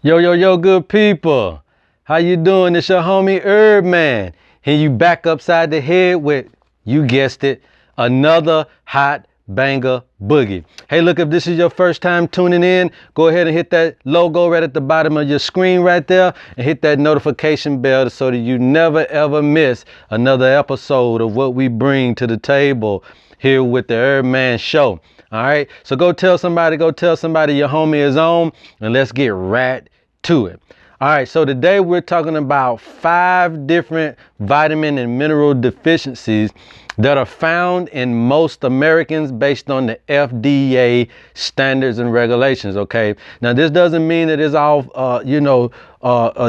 Yo, good people. How you doing? It's your homie Herb Man. Here you back upside the head with, you guessed it, another hot banger boogie. Hey, look, if this is your first time tuning in, go ahead and hit that logo right at the bottom of your screen right there and hit that notification bell so that you never ever miss another episode of what we bring to the table here with the Herb Man Show. All right, so go tell somebody your homie is on, and let's get right to it. All right, so today we're talking about 5 different vitamin and mineral deficiencies that are found in most Americans based on the FDA standards and regulations. Okay, now this doesn't mean that it's all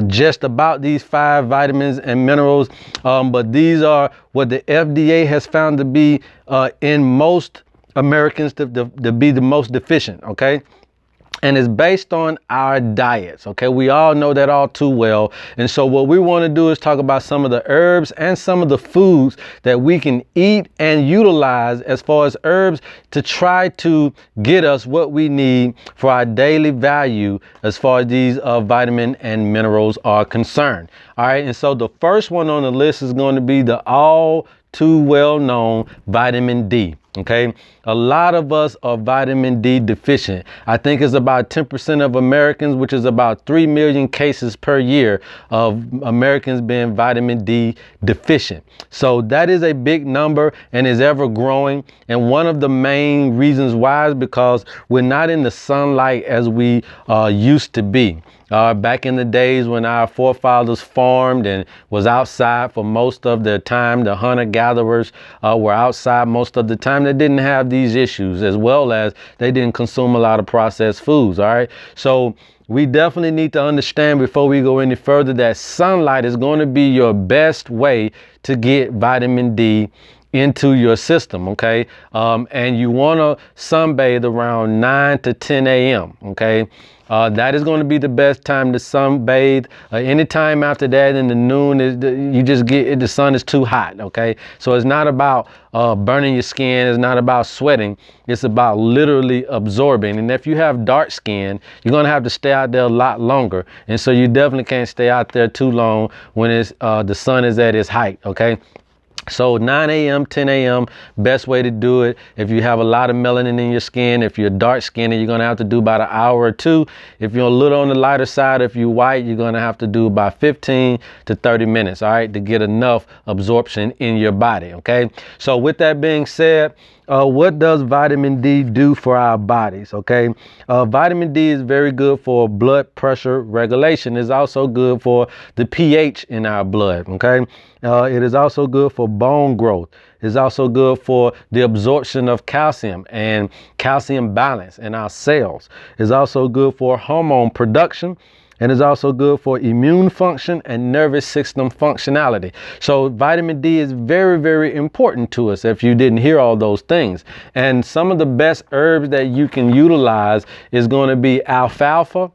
just about these 5 vitamins and minerals, but these are what the FDA has found to be in most Americans to be the most deficient. Okay, and it's based on our diets. Okay, we all know that all too well. And so what we want to do is talk about some of the herbs and some of the foods that we can eat and utilize as far as herbs to try to get us what we need for our daily value as far as these vitamin and minerals are concerned. All right, and so the first one on the list is going to be the all too well known vitamin D. Okay, a lot of us are vitamin D deficient. I think it's about 10% of Americans, which is about 3 million cases per year of Americans being vitamin D deficient. So that is a big number and is ever growing. And one of the main reasons why is because we're not in the sunlight as we used to be. Back in the days when our forefathers farmed and was outside for most of their time, the hunter-gatherers were outside most of the time. They didn't have these issues, as well as they didn't consume a lot of processed foods. All right, so we definitely need to understand before we go any further that sunlight is going to be your best way to get vitamin D into your system. Okay, and you want to sunbathe around 9 to 10 a.m. Okay, that is going to be the best time to sunbathe. Anytime after that in the noon, the sun is too hot. Okay, so it's not about burning your skin. It's not about sweating. It's about literally absorbing. And if you have dark skin, you're going to have to stay out there a lot longer. And so you definitely can't stay out there too long when the sun is at its height. Okay. So 9 a.m., 10 a.m., best way to do it. If you have a lot of melanin in your skin, if you're dark skinned, you're going to have to do about an hour or 2. If you're a little on the lighter side, if you're white, you're going to have to do about 15 to 30 minutes, all right, to get enough absorption in your body, okay? So with that being said, what does vitamin D do for our bodies? Okay, vitamin D is very good for blood pressure regulation. It's also good for the pH in our blood. Okay, it is also good for bone growth. It's also good for the absorption of calcium and calcium balance in our cells. It's also good for hormone production. And it's also good for immune function and nervous system functionality. So vitamin D is very, very important to us if you didn't hear all those things. And some of the best herbs that you can utilize is going to be alfalfa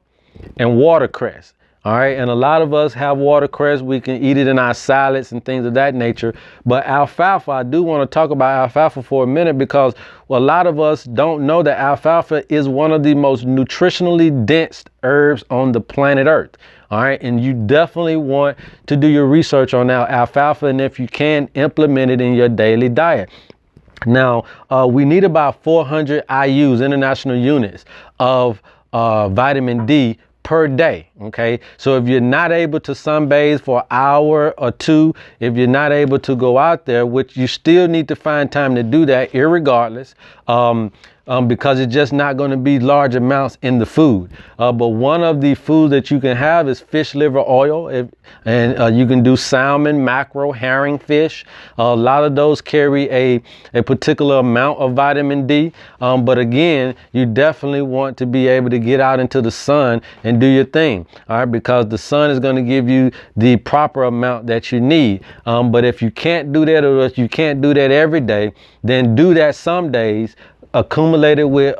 and watercress. All right, and a lot of us have watercress. We can eat it in our salads and things of that nature. But alfalfa, I do want to talk about alfalfa for a minute because a lot of us don't know that alfalfa is one of the most nutritionally dense herbs on the planet Earth. All right, and you definitely want to do your research on alfalfa, and if you can, implement it in your daily diet. Now, we need about 400 IUs, international units, of vitamin D per day. Okay, so if you're not able to sunbathe for an hour or 2, if you're not able to go out there, which you still need to find time to do that irregardless, because it's just not going to be large amounts in the food. But one of the foods that you can have is fish liver oil, and you can do salmon, mackerel, herring, fish. A lot of those carry a particular amount of vitamin D. But again, you definitely want to be able to get out into the sun and do your thing. All right, because the sun is going to give you the proper amount that you need. But if you can't do that, or if you can't do that every day, then do that some days. Accumulated with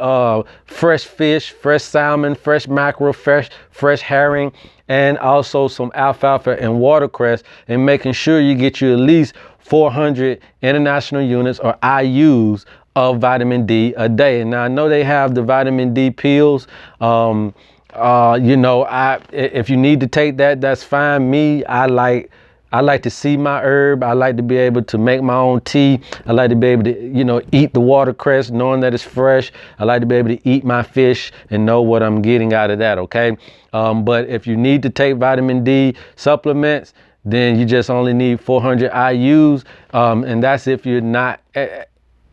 fresh fish, fresh salmon, fresh mackerel, fresh herring, and also some alfalfa and watercress, and making sure you get you at least 400 international units or IUs of vitamin D a day. And now I know they have the vitamin D pills. You know, if you need to take that, that's fine. I like to see my herb. I like to be able to make my own tea. I like to be able to, you know, eat the watercress knowing that it's fresh. I like to be able to eat my fish and know what I'm getting out of that, okay? But if you need to take vitamin D supplements, then you just only need 400 IUs. And that's if you're not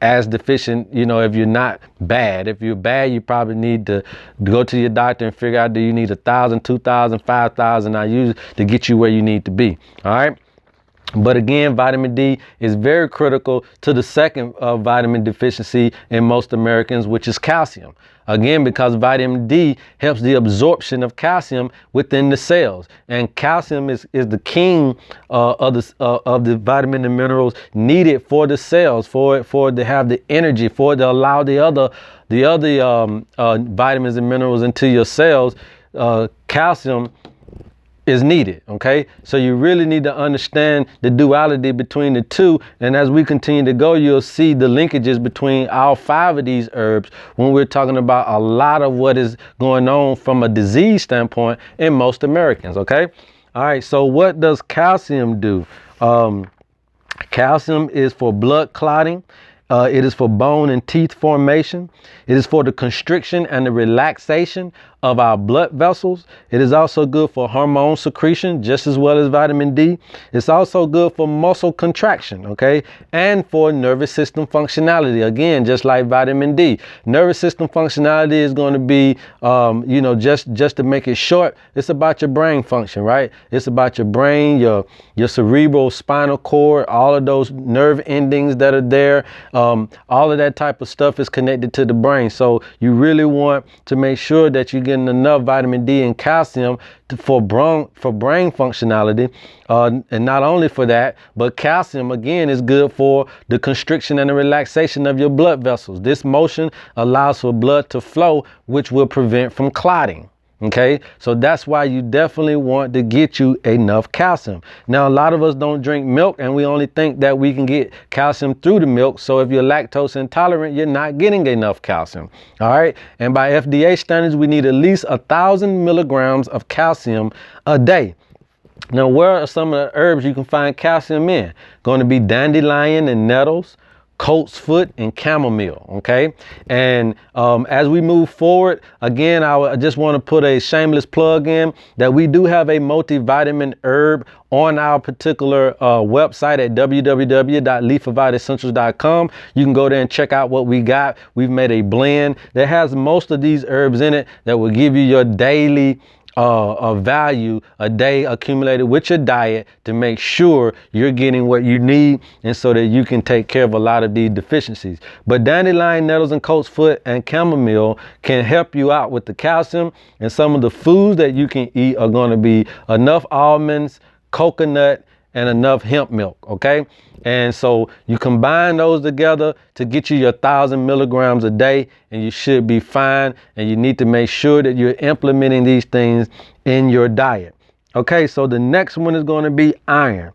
as deficient, you know, if you're not bad. If you're bad, you probably need to go to your doctor and figure out, do you need 1,000, 2,000, 5,000 IUs to get you where you need to be. All right. But again, vitamin D is very critical to the second vitamin deficiency in most Americans, which is calcium. Again, because vitamin D helps the absorption of calcium within the cells. And calcium is the king of the vitamin and minerals needed for the cells, for it to have the energy, for it to allow the other vitamins and minerals into your cells. Calcium is needed. Okay, so you really need to understand the duality between the two, and as we continue to go, you'll see the linkages between all 5 of these herbs when we're talking about a lot of what is going on from a disease standpoint in most Americans. Okay, all right, so what does calcium do? Calcium is for blood clotting. It is for bone and teeth formation. It is for the constriction and the relaxation of our blood vessels. It is also good for hormone secretion, just as well as vitamin D. It's also good for muscle contraction, okay? And for nervous system functionality. Again, just like vitamin D. Nervous system functionality is going to be, you know, just to make it short, it's about your brain function, right? It's about your brain, your cerebral spinal cord, all of those nerve endings that are there. All of that type of stuff is connected to the brain. So you really want to make sure that you're getting enough vitamin D and calcium for brain functionality. And not only for that, but calcium, again, is good for the constriction and the relaxation of your blood vessels. This motion allows for blood to flow, which will prevent from clotting. Okay, so that's why you definitely want to get you enough calcium. Now, a lot of us don't drink milk, and we only think that we can get calcium through the milk. So if you're lactose intolerant, you're not getting enough calcium. All right, and by FDA standards, we need at least 1,000 milligrams of calcium a day. Now, where are some of the herbs you can find calcium in? Going to be dandelion and nettles, colt's foot, and chamomile. Okay, and as we move forward, again, I just want to put a shameless plug in that we do have a multivitamin herb on our particular website at www.leafofitessentials.com. You can go there and check out what we got. We've made a blend that has most of these herbs in it that will give you your daily value a day accumulated with your diet to make sure you're getting what you need, and so that you can take care of a lot of these deficiencies. But dandelion, nettles, and colt's foot and chamomile can help you out with the calcium, and some of the foods that you can eat are going to be enough almonds, coconut, and enough hemp milk. Okay, and so you combine those together to get you your 1,000 milligrams a day, and you should be fine. And you need to make sure that you're implementing these things in your diet. Okay, so the next one is going to be iron.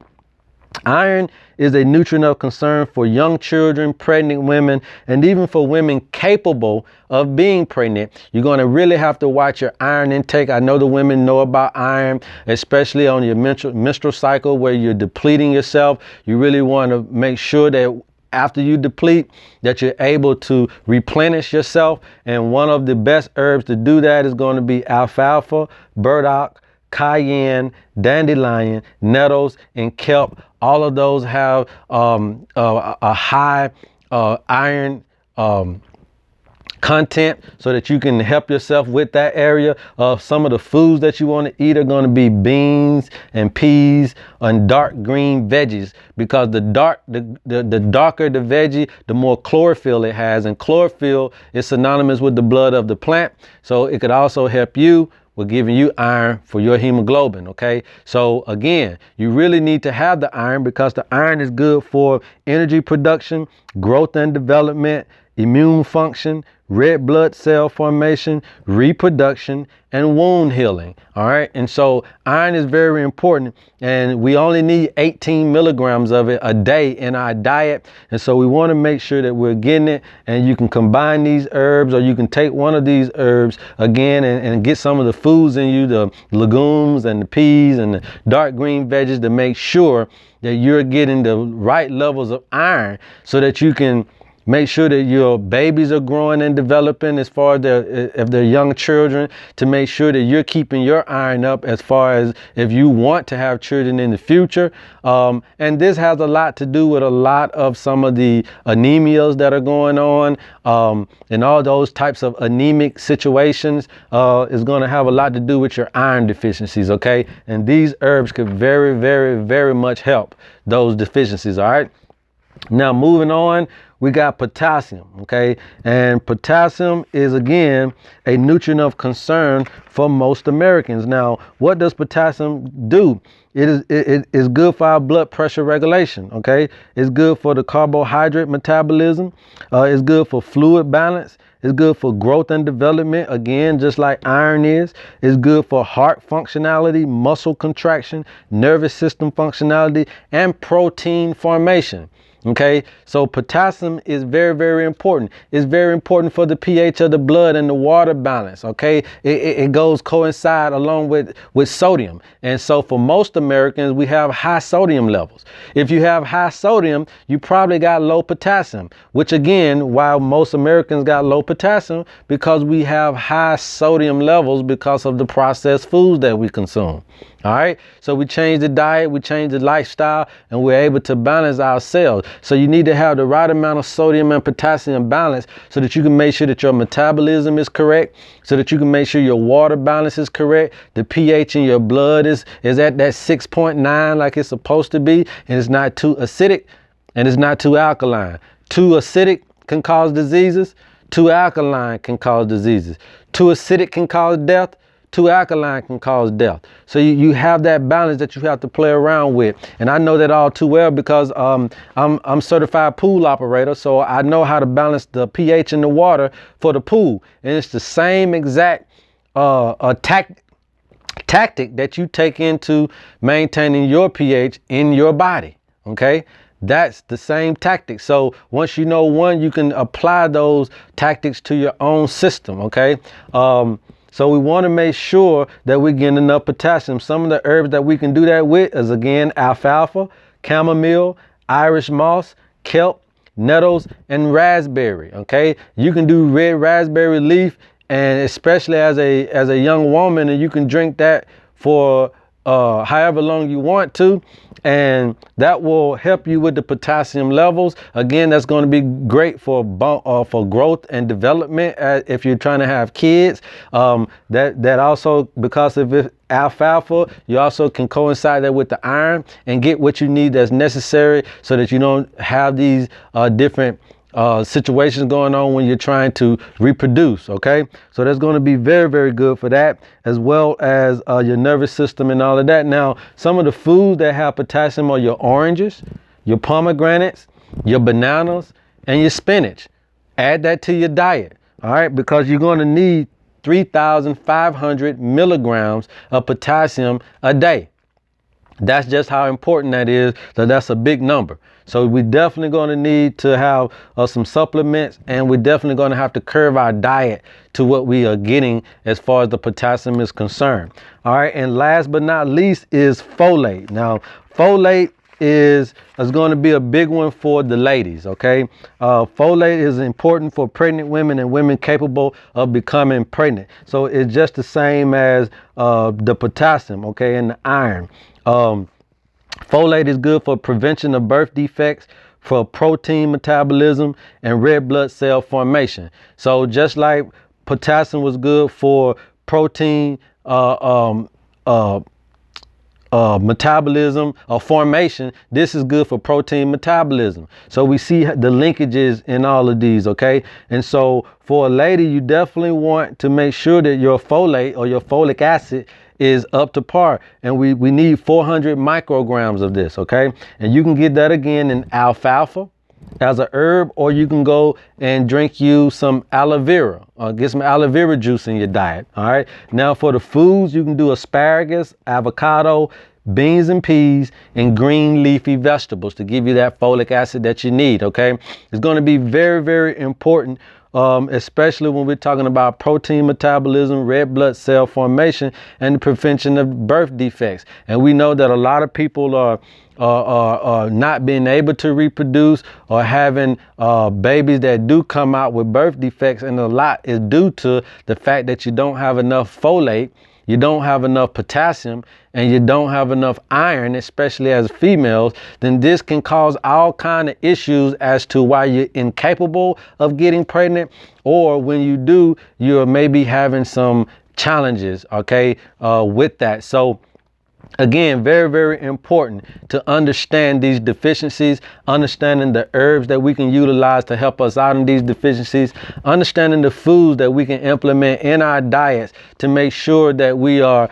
Iron is a nutrient of concern for young children, pregnant women, and even for women capable of being pregnant. You're going to really have to watch your iron intake. I know the women know about iron, especially on your menstrual cycle where you're depleting yourself. You really want to make sure that after you deplete, that you're able to replenish yourself. And one of the best herbs to do that is going to be alfalfa, burdock, cayenne, dandelion, nettles, and kelp. All of those have a high iron content, so that you can help yourself with that area. Some of the foods that you want to eat are going to be beans and peas and dark green veggies, because the darker the veggie, the more chlorophyll it has, and chlorophyll is synonymous with the blood of the plant, so it could also help you with giving you iron for your hemoglobin. Okay, so again, you really need to have the iron, because the iron is good for energy production, growth and development, immune function, red blood cell formation, reproduction, and wound healing. All right. And so iron is very important, and we only need 18 milligrams of it a day in our diet. And so we want to make sure that we're getting it, and you can combine these herbs, or you can take one of these herbs again and get some of the foods in you, the legumes and the peas and the dark green veggies, to make sure that you're getting the right levels of iron, so that you can make sure that your babies are growing and developing, as far as if they're young children, to make sure that you're keeping your iron up as far as if you want to have children in the future. And this has a lot to do with a lot of some of the anemias that are going on, and all those types of anemic situations is going to have a lot to do with your iron deficiencies, okay? And these herbs could very, very, very much help those deficiencies, all right? Now, moving on, we got potassium, okay? And potassium is, again, a nutrient of concern for most Americans. Now, what does potassium do? It is good for our blood pressure regulation, okay? It's good for the carbohydrate metabolism. It's good for fluid balance. It's good for growth and development, again, just like iron is. It's good for heart functionality, muscle contraction, nervous system functionality, and protein formation. Okay, so potassium is very, very important. It's very important for the pH of the blood and the water balance. Okay, it goes coincide along with sodium. And so for most Americans, we have high sodium levels. If you have high sodium, you probably got low potassium, which again, why most Americans got low potassium, because we have high sodium levels because of the processed foods that we consume. All right, so we change the diet, we change the lifestyle, and we're able to balance ourselves. So you need to have the right amount of sodium and potassium balance, so that you can make sure that your metabolism is correct, so that you can make sure your water balance is correct, the pH in your blood is at that 6.9 like it's supposed to be, and it's not too acidic and it's not too alkaline. Too acidic can cause diseases, too alkaline can cause diseases. Too acidic can cause death, too alkaline can cause death. So you have that balance that you have to play around with. And I know that all too well, because I'm certified pool operator. So I know how to balance the pH in the water for the pool. And it's the same exact tactic that you take into maintaining your pH in your body. Okay. That's the same tactic. So once you know one, you can apply those tactics to your own system. Okay. So we want to make sure that we're getting enough potassium. Some of the herbs that we can do that with is, again, alfalfa, chamomile, Irish moss, kelp, nettles, and raspberry. Okay, you can do red raspberry leaf, and especially as a young woman, and you can drink that for however long you want to, and that will help you with the potassium levels. Again, that's going to be great for growth and development if you're trying to have kids. That also, because of it, alfalfa, you also can coincide that with the iron and get what you need that's necessary, so that you don't have these different situations going on when you're trying to reproduce. Okay, so that's going to be very, very good for that, as well as your nervous system and all of that. Now, some of the foods that have potassium are your oranges, your pomegranates, your bananas, and your spinach. Add that to your diet, all right, because you're going to need 3,500 milligrams of potassium a day. That's just how important that is. So that's a big number. So we're definitely going to need to have some supplements, and we're definitely going to have to curve our diet to what we are getting as far as the potassium is concerned. All right. And last but not least is folate. Now, folate is going to be a big one for the ladies. Okay. Folate is important for pregnant women and women capable of becoming pregnant. So it's just the same as the potassium, okay, and the iron. Folate is good for prevention of birth defects, for protein metabolism, and red blood cell formation. So just like potassium was good for protein metabolism or formation, this is good for protein metabolism. So we see the linkages in all of these. Okay. And so for a lady, you definitely want to make sure that your folate or your folic acid is up to par, and we need 400 micrograms of this. Okay, and you can get that again in alfalfa, as a herb, or you can go and drink you some aloe vera, or get some aloe vera juice in your diet. All right. Now for the foods, you can do asparagus, avocado, beans and peas, and green leafy vegetables to give you that folic acid that you need. Okay. It's going to be very, very important. Especially when we're talking about protein metabolism, red blood cell formation, and the prevention of birth defects. And we know that a lot of people are not being able to reproduce, or having babies that do come out with birth defects, and a lot is due to the fact that you don't have enough folate, you don't have enough potassium, and you don't have enough iron, especially as females. Then this can cause all kind of issues as to why you're incapable of getting pregnant, or when you do, you're maybe having some challenges, okay, with that. So again, very, very important to understand these deficiencies, understanding the herbs that we can utilize to help us out in these deficiencies, understanding the foods that we can implement in our diets to make sure that we are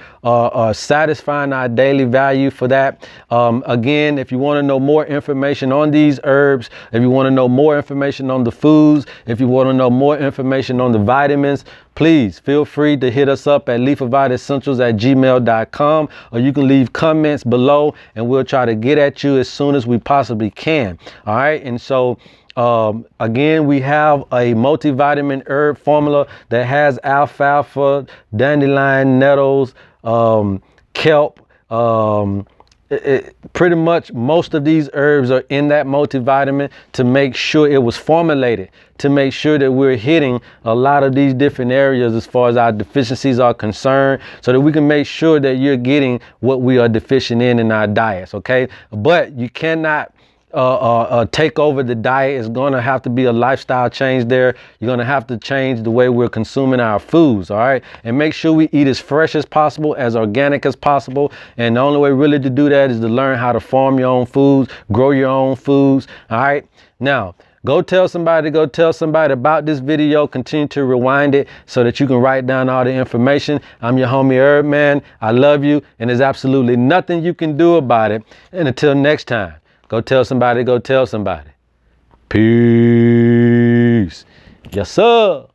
satisfying our daily value for that. Again, if you want to know more information on these herbs, if you want to know more information on the foods, if you want to know more information on the vitamins, please feel free to hit us up at leafofitessentials@gmail.com, or you can leave comments below and we'll try to get at you as soon as we possibly can. All right. And so again, we have a multivitamin herb formula that has alfalfa, dandelion, nettles, kelp, pretty much most of these herbs are in that multivitamin to make sure it was formulated to make sure that we're hitting a lot of these different areas as far as our deficiencies are concerned, so that we can make sure that you're getting what we are deficient in our diets. Okay. But you cannot take over the diet. It's going to have to be a lifestyle change there. You're going to have to change the way we're consuming our foods. All right. And make sure we eat as fresh as possible, as organic as possible. And the only way really to do that is to learn how to farm your own foods, grow your own foods. All right. Now, go tell somebody about this video. Continue to rewind it so that you can write down all the information. I'm your homie Herb Man. I love you, and there's absolutely nothing you can do about it. And until next time, go tell somebody. Peace. Yes, sir.